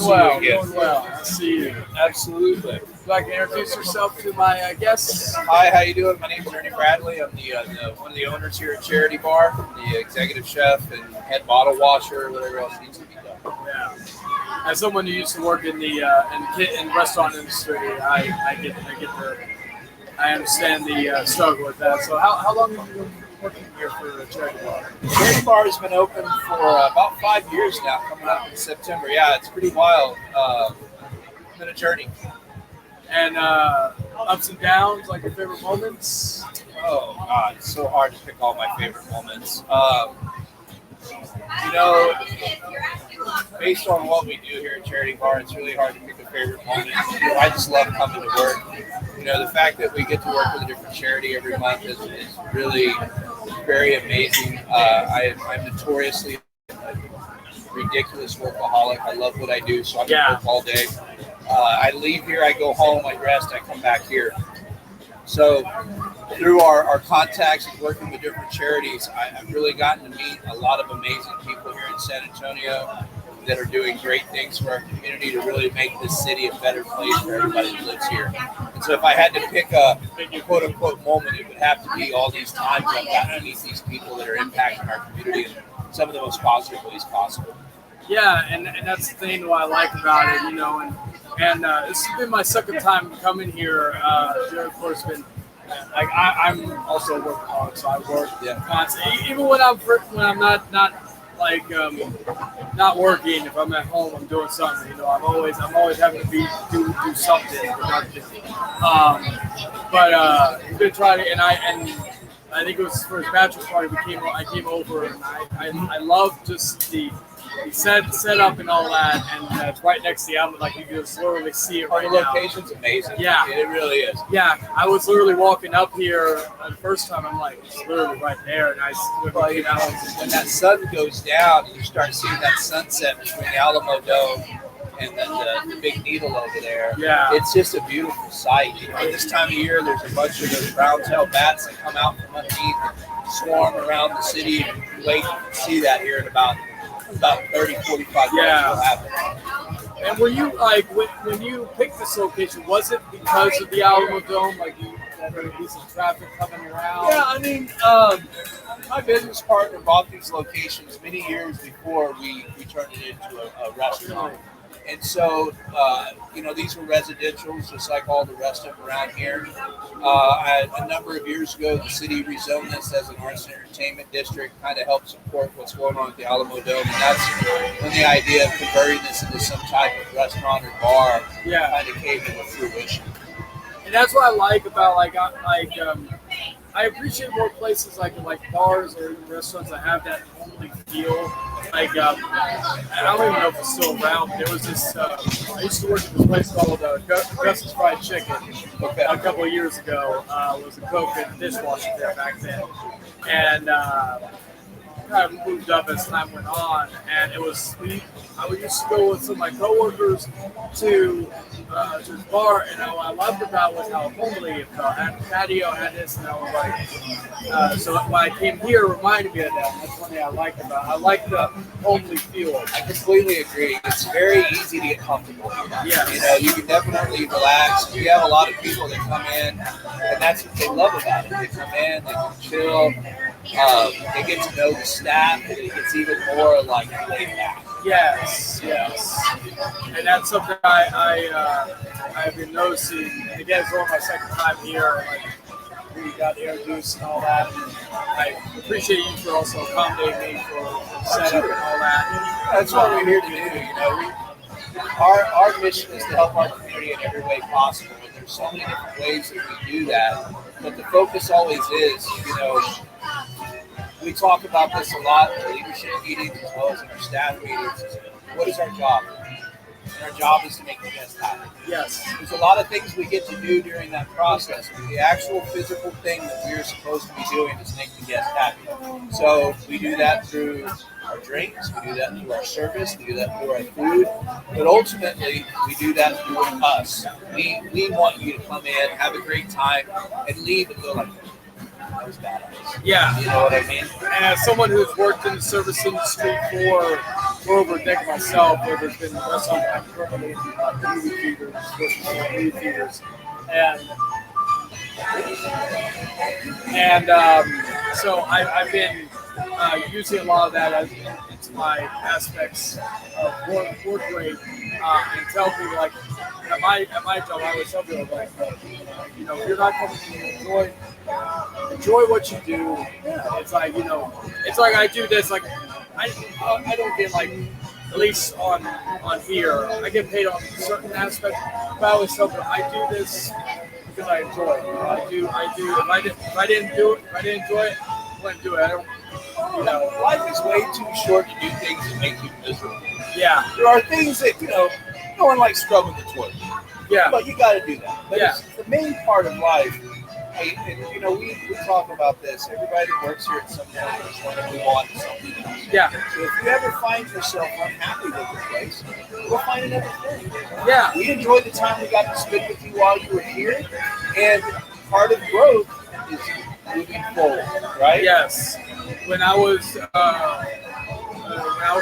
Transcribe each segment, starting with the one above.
well. again. Doing well. I see you. Absolutely. Would you like to introduce yourself to my guests? Hi, how you doing? My name is Ernie Bradley. I'm the one of the owners here at Cherrity Bar, the executive chef and head bottle washer, whatever else needs to be done. Yeah. As someone who used to work in the in restaurant industry, I understand the struggle with that. So how long have you been working here for Cherrity Bar? Cherrity Bar has been open for about 5 years now, coming up in September. Yeah, it's pretty wild. It's been a journey. And ups and downs, like your favorite moments? Oh God, it's so hard to pick all my favorite moments. You know, based on what we do here at Cherrity Bar, it's really hard to pick a favorite moment. I just love coming to work. You know, the fact that we get to work with a different charity every month is really very amazing. I'm notoriously a ridiculous workaholic. I love what I do, so I can work all day. I leave here, I go home, I rest, I come back here. So through our contacts and working with different charities, I've really gotten to meet a lot of amazing people here in San Antonio that are doing great things for our community to really make this city a better place for everybody who lives here. And so if I had to pick a quote-unquote moment, it would have to be all these times I've gotten to meet these people that are impacting our community in some of the most positive ways possible. Yeah, and that's the thing that I like about it, you know, and this has been my second time coming here. Of course, been like I'm also a workaholic, so I work constantly. Even when I'm not working. If I'm at home, I'm doing something. You know, I'm always having to do something productive. But we've been trying to, and I think it was for his bachelor party. I came over, and I love just the set up and all that, and it's right next to the outlet, like you can just literally see it right now. The location's amazing. Yeah, it really is. Yeah, I was literally walking up here the first time. I'm like, it's literally right there, and when that sun goes down, and you start seeing that sunset between the Alamo Dome and then the big needle over there. Yeah, it's just a beautiful sight. You know, this time of year, there's a bunch of those brown-tailed bats that come out from underneath and swarm around the city. And wait to see that here in about 30, 45 minutes will happen. And were you like when you picked this location? Was it because of the Alamo Dome? Like you had a piece of traffic coming around? Yeah, I mean, my business partner bought these locations many years before we turned it into a restaurant. And so, you know, these were residentials, just like all the rest of them around here. A number of years ago, the city rezoned this as an arts and entertainment district, kind of help support what's going on at the Alamo Dome. And that's when the idea of converting this into some type of restaurant or bar kind of came into fruition. And that's what I like about I appreciate more places like bars or restaurants that have that homely feel. Like I don't even know if it's still around, but there was this. I used to work at this place called Gus's Fried Chicken a couple of years ago. Was a cook and dishwasher there back then, and kind of moved up as time went on. And it was I used to go with some of my coworkers to this bar, and what I loved about was how homely it felt. Had a patio, had this, and I was like, so when I came here, it reminded me of that. That's one thing I liked about it. I like the homely feel. I completely agree. It's very easy to get comfortable. Yeah. You know, you can definitely relax. You have a lot of people that come in, and that's what they love about it. They come in, they can chill, they get to know the staff, and it gets even more like laid back. Yes, and that's something I've been noticing. And again, it's only my second time here. Like we got introduced and all that. And I appreciate you for also accommodating me for setup and all that. That's what we're here to do. You know, our mission is to help our community in every way possible. And there's so many different ways that we do that. But the focus always is, you know. We talk about this a lot in our leadership meetings as well as in our staff meetings. What is our job? And our job is to make the guests happy. Yes. There's a lot of things we get to do during that process, but the actual physical thing that we're supposed to be doing is make the guests happy. So we do that through our drinks, we do that through our service, we do that through our food, but ultimately we do that through us. We want you to come in, have a great time, and leave and go like, that was badass. Yeah. You know what I mean? And as someone who's worked in the service industry for for over a decade myself, where there's been restaurants that have permanently movie theaters, and so I've been using a lot of that as into my aspects of work rate, and tell people like at my job I always tell people like if you're not coming to enjoy what you do. It's like it's like I do this like I don't get like at least on here I get paid on certain aspects, but I always tell people I do this because I enjoy it. I do. If I didn't do it, if I didn't enjoy it, I wouldn't do it. I don't. Life is way too short to do things that make you miserable. Yeah. There are things that no one likes scrubbing the toilet. Yeah. But you got to do that. But Yeah. it's the main part of life. And we talk about this. Everybody that works here at some point is going to move on to something else. Yeah. So if you ever find yourself unhappy with the place, go find another thing. Yeah. We enjoyed the time we got to spend with you while you were here, and part of growth is moving forward, right? Yes. When I was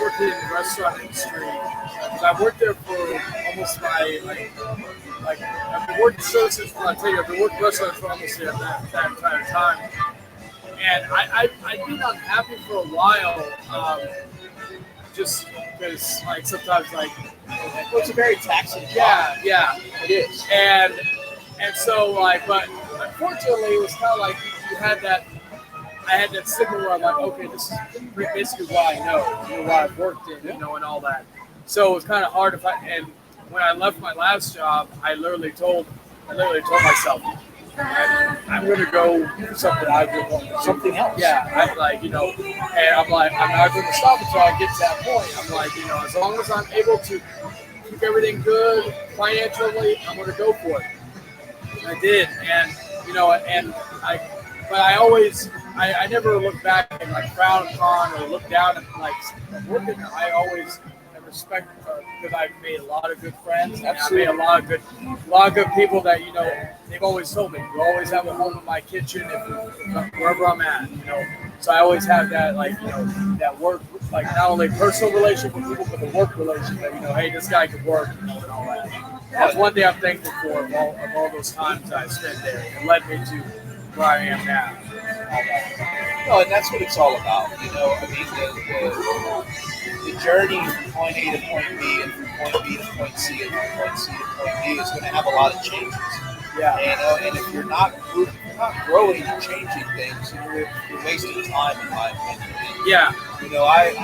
working in the restaurant industry, because I worked there for almost like I've been working services for I've been working restaurants for almost that entire time. And I've been unhappy for a while, just because like sometimes like it's a very taxing job. Yeah, it is. And so like, but unfortunately it was kind of like you had that. I had that signal where I'm like, okay, this is basically what I know, what I've worked in, and all that. So it was kind of hard to find. And when I left my last job, I literally told myself, I'm going to go do something I've been wanting to do. Something else. Yeah, I'm like, and I'm like, I'm not going to stop until I get to that point. I'm like, as long as I'm able to keep everything good financially, I'm going to go for it. And I did, but I always, I never look back and like frown upon or look down at like working. I always respect because I've made a lot of good friends. And I've made a lot of good people that they've always told me you always have a home in my kitchen wherever I'm at. So I always have that that work like not only personal relationship with people but the work relationship that hey, this guy could work and all that. That's one thing I'm thankful for of all those times I spent there. It led me to where I am now. No, and that's what it's all about. I mean, the journey from point A to point B and from point B to point C and from point C to point D is going to have a lot of changes. Yeah. And if you're not growing and changing things, you're wasting time, in my opinion. Yeah.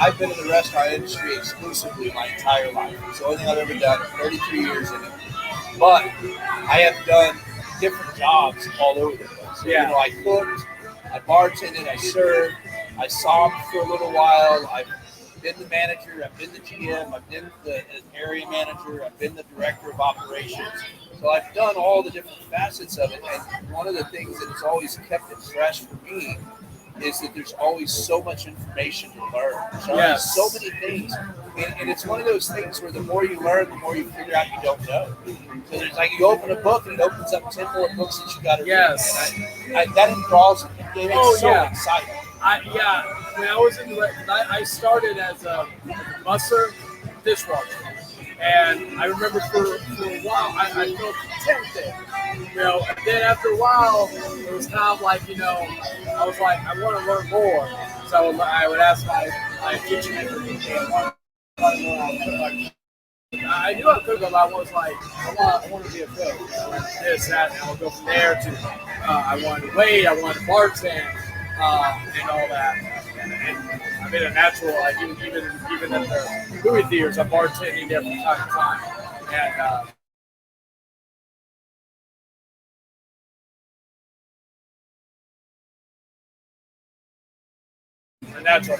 I've been in the restaurant industry exclusively my entire life. It's the only thing I've ever done. 33 years in it. But I have done different jobs all over the place. Yeah. I cooked, I bartended, I served, I sobbed for a little while. I've been the manager, I've been the GM, I've been the area manager, I've been the director of operations. So I've done all the different facets of it. And one of the things that has always kept it fresh for me is that there's always so much information to learn. There's always so many things. And it's one of those things where the more you learn, the more you figure out you don't know. So there's like you open a book and it opens up 10 more books that you got to read. And that enthralls me. It's so exciting. When I was in the I started as a busser, dishwasher. And I remember for a while, I felt content there. And then after a while, it was kind of like, I was like, I want to learn more. So I would ask my kitchen I knew I could go, but I was like, I want to be a cook. I want this, that, and I'll go from there to, I wanted to wait, I wanted to bartend, and all that. And I've been a natural, like even at the movie theaters, I'm bartending there from time to time. And a natural.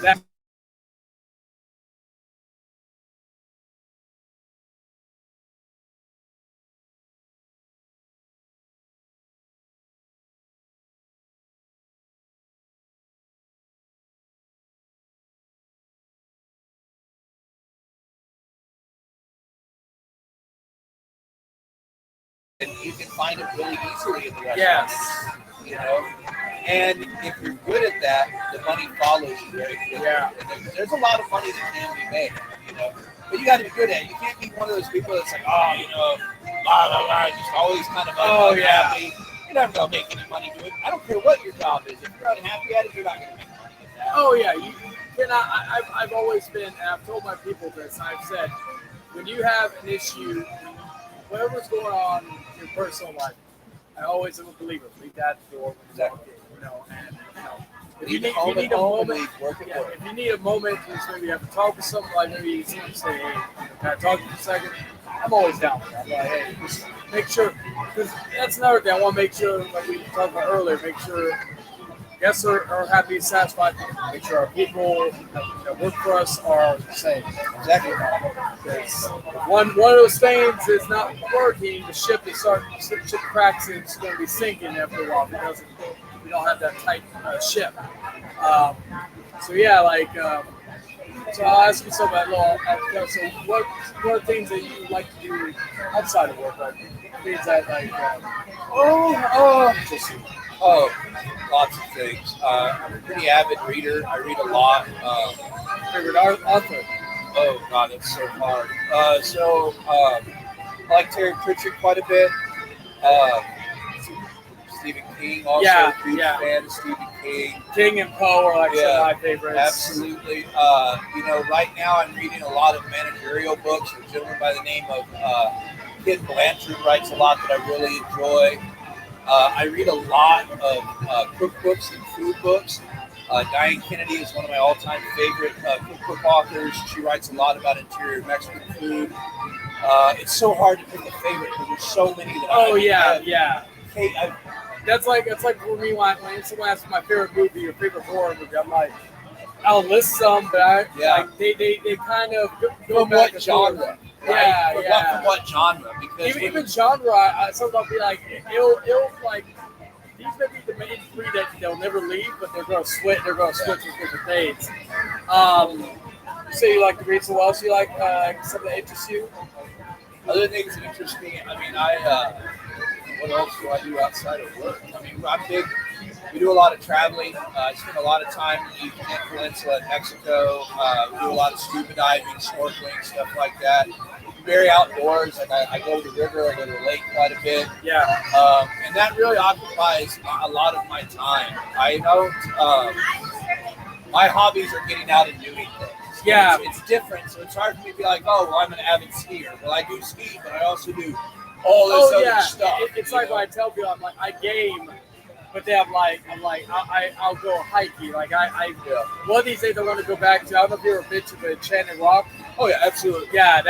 And you can find it really easily in the restaurant. Yes. And if you're good at that, the money follows you very quickly. Yeah. And there's a lot of money that can be made. you know. But you got to be good at it. You can't be one of those people that's like, oh, you know, blah, blah, blah, just always kind of unhappy. You're never going to make any money doing it. I don't care what your job is. If you're unhappy at it, you're not going to make money at that. Oh, yeah. You cannot. I've always been, and I've told my people this, I've said, when you have an issue, whatever's going on in your personal life, I always am a believer. Leave that door when you walk in, you know, and, you know, if you need a moment, if you need a moment to maybe have to talk with someone, like maybe someone say, hey, can I talk to you for a second? I'm always down with that. I'm like, hey, just make sure, because that's another thing. I want to make sure, like we talked about earlier, make sure guests are happy and satisfied. Make sure our people that work for us are safe. Exactly. Because one of those things is not working, the ship cracks and it's going to be sinking after a while because we don't have that tight ship. So yeah, like so I'll ask you something. So what are things that you like to do outside of work? Like things that like lots of things. I'm a pretty avid reader. I read a lot. Favorite author? Oh God, it's so hard. I like Terry Pritchard quite a bit. Stephen King, also a huge fan of Stephen King. King and Poe are like some of my favorites. Absolutely. You know, right now I'm reading a lot of managerial books. A gentleman by the name of Kid Blanchard writes a lot that I really enjoy. I read a lot of cookbooks and food books. Diane Kennedy is one of my all-time favorite cookbook authors. She writes a lot about interior Mexican food. It's so hard to pick a favorite because there's so many that yeah. Hey, That's like for me when someone asks my favorite movie or favorite horror movie, I'm like, I'll list some, but like they kind of go from back what genre? Right? Yeah. From what genre? Because even genre, sometimes I'll be like, it'll like these may be the main three that they'll never leave, but they're gonna switch. They're gonna switch with different things. You say you like to read, so what else you like? Something that interests you? Other things that interest me. I mean, what else do I do outside of work? I mean, I'm big. We do a lot of traveling. I spend a lot of time in the Yucatan Peninsula in Mexico. We do a lot of scuba diving, snorkeling, stuff like that. Very outdoors. Like I go to the river, I go to the lake quite a bit. Yeah. And that really occupies a lot of my time. I don't. My hobbies are getting out and doing things. Yeah. It's different, so it's hard for me to be like, oh, well, I'm an avid skier. Well, I do ski, but I also do all this other stuff. It's like when I tell people, I'm like, I game, but then I'll go hiking. Like one of these days I want to go back to. I don't know if you ever been to the Enchanted Rock. Oh yeah, absolutely. Yeah,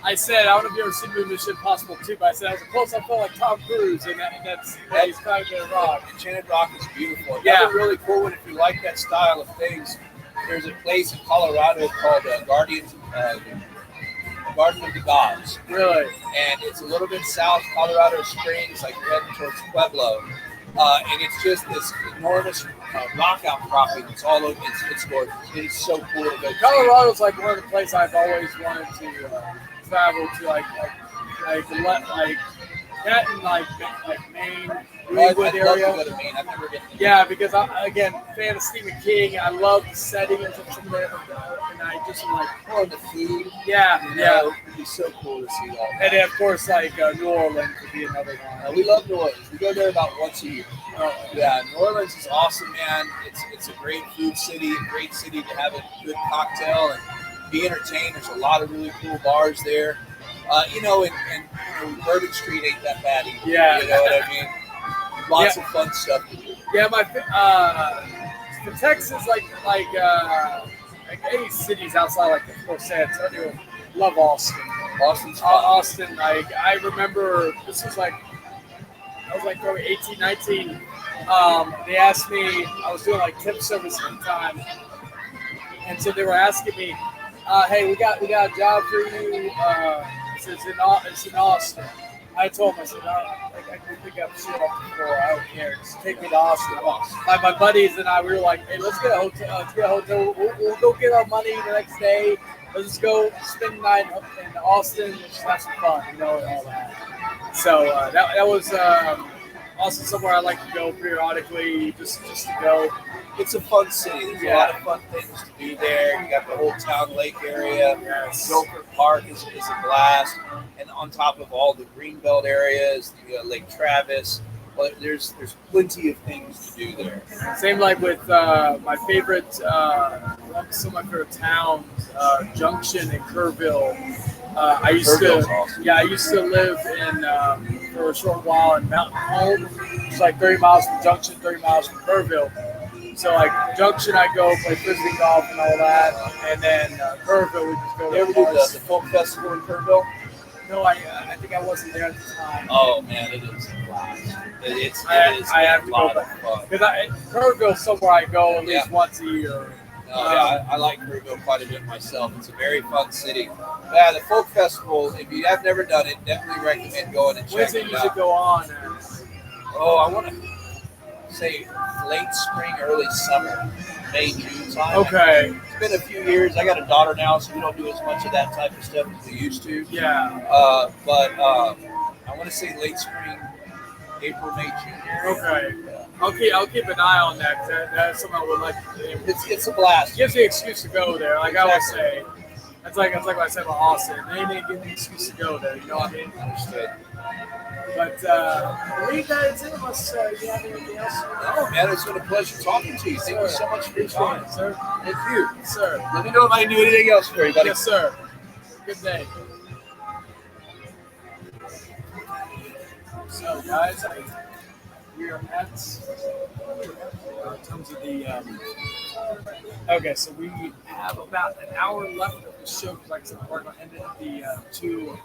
I said I don't know if you ever seen Mission Impossible 2, but I said I was close. I felt like Tom Cruise, and that's he's kind of the rock. Enchanted Rock is beautiful. Yeah, another really cool one if you like that style of things. There's a place in Colorado called Garden of the Gods. Really? And it's a little bit south Colorado Springs, like you're heading towards Pueblo. And it's just this enormous rock outcropping. It's all over. It's gorgeous. It is so cool to go. Colorado's like one of the places I've always wanted to travel to, like that in like Maine, Greenwood area. Love to go to Maine. I've never been. Yeah, because again, fan of Stephen King. I love the settings of some of the, and I just like the food. Yeah. It'd be so cool to see that. And then of course, like New Orleans would be another one. We love New Orleans. We go there about once a year. Yeah, New Orleans is awesome, man. It's a great food city, a great city to have a good cocktail and be entertained. There's a lot of really cool bars there. And Bourbon Street ain't that bad either. Yeah. You know what I mean? Lots of fun stuff to do. Yeah, the Texas, like any cities outside, like of course San Antonio, love Austin. Austin's fun. Austin, like I remember this was like I was like probably 18, 19. They asked me, I was doing like tip service at the time, and so they were asking me, "Hey, we got a job for you. It's in Austin." I told him, I said, I can pick up shit off the floor. I don't care. Just take me to Austin. My buddies and I, we were like, hey, let's get a hotel. We'll go get our money the next day. Let's just go spend the night in Austin and just have some fun, and all that. So that was also somewhere I like to go periodically, just to go. It's a fun city. There's a lot of fun things to do there. You got the whole town lake area. Yes. Joker Park is a blast. And on top of all the greenbelt areas, you got Lake Travis. But there's plenty of things to do there. Same like with my favorite, some of my favorite towns, Junction and Kerrville. I used to, awesome. I used to live in for a short while in Mountain Home, which is like 30 miles from Junction, 30 miles from Kerrville. So like Junction, I go play frisbee golf and all that, and then Kerrville, we just go. You ever do the folk festival in Kerrville? No, I think I wasn't there at the time. Oh man, it is a blast. I have to go back because Kerrville's somewhere I go at least once a year. I like Kerrville quite a bit myself. It's a very fun city. Yeah, the folk festival. If you have never done it, definitely recommend going and checking it out. When's it usually go on? Oh, I want to say late spring, early summer, May, June time. Okay. It's been a few years. I got a daughter now, so we don't do as much of that type of stuff as we used to. Yeah. But I want to say late spring, April, May, June. Okay. I'll keep an eye on that. That's something I would like to do. It's a blast. It gives me an excuse to go there. Like I would say, that's like what I said about Austin. Anything gives me an excuse to go there. You know what I mean? Understood. But I believe that is it. Unless you have anything else. No, man, it's been a pleasure talking to you. Thank you so much for your time, sir. Thank you, sir. Let me know if I can do anything else for you, buddy. Yes, sir. Good day. So, guys, we are at in terms of the. Okay, so we have about an hour left of the show because, like I said, we're going to end it at the 2